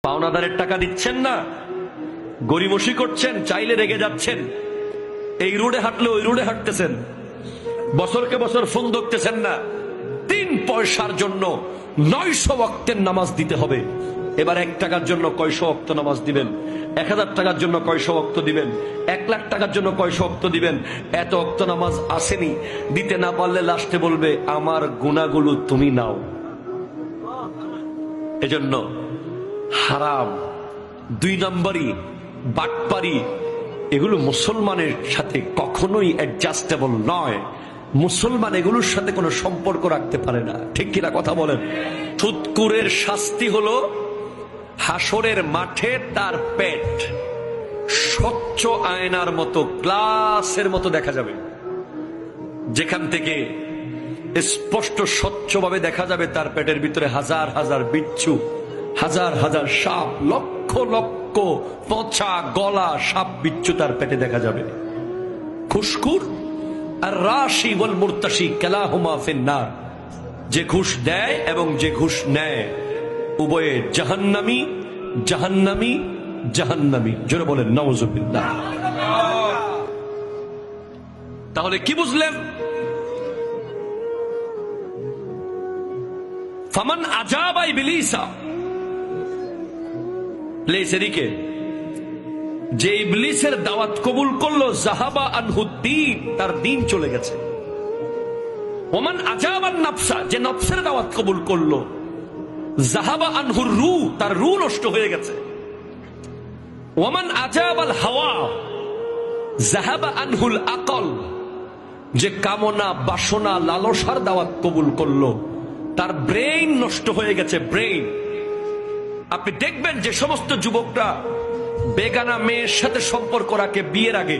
পাওনাদারের টাকা দিচ্ছেন না, গরিমসি করছেন, চাইলে রেগে যাচ্ছেন, এই রোডে হাঁটলে ওই রোডে হাঁটতেছেন, বছরকে বছর ফোন দেখতেছেন না, 3 পয়সার জন্য 900 ওয়াক্তের নামাজ দিতে হবে। এবার 1 টাকার জন্য কয়শো ওয়াক্ত নামাজ দিবেন? 1000 টাকার জন্য কয়শো ওয়াক্ত দিবেন? 1 লাখ টাকার জন্য কয়শো ওয়াক্ত দিবেন? এত ওয়াক্ত নামাজ আসেনি, দিতে না পারলে লাস্টে বলবে আমার গুনাহগুলো তুমি নাও। এজন্য হারাম, 2 নম্বরই বাটপারি, এগুলো মুসলমানের সাথে কখনোই অ্যাডজাস্টেবল নয়। মুসলমান এগুলোর সাথে কোনো সম্পর্ক রাখতে পারে না, ঠিক কিনা কথা বলেন? সুদখোরের শাস্তি হলো হাসরের মাঠে তার পেট স্বচ্ছ আয়নার মতো, গ্লাসের মতো দেখা যাবে, যেখান থেকে স্পষ্ট স্বচ্ছভাবে দেখা যাবে তার পেটের ভিতরে হাজার হাজার বিচ্ছু, হাজার হাজার সাপ, লক্ষ লক্ষ পচা গলা সাপ বিচ্ছু তার পেটে দেখা যাবে। ঘুষখোর আর রাশি ওয়াল মুরতাশি কালাহুমা ফিন্নার, যে ঘুষ দেয় এবং যে ঘুষ নেয় উভয়ে জাহান্নামী, জাহান্নামী, জাহান্নামী। জোরে বলেন নাউযুবিল্লাহ। তাহলে কি বুঝলেন? ফামান আজাবা ইবলিসা, লেসেরিকে যে ইবলিসের দাওয়াত কবুল করলো, যাহাবা আনহুদ্দিন, তার দিন চলে গেছে। ওমান আজাবান নাফসা, যে নফসের দাওয়াত কবুল করলো, যাহাবা আনহুর রূহ, তার রূহ নষ্ট হয়ে গেছে। ওমান আজাবাল হাওয়া যাহাবা আনহুল আকল, যে কামনা বাসনা লালসার দাওয়াত কবুল করলো, তার ব্রেইন নষ্ট হয়ে গেছে, ব্রেইন। আপনি দেখবেন যে সমস্ত যুবকরা বেগানা মেয়ের সাথে সম্পর্ক রাখে বিয়ের আগে,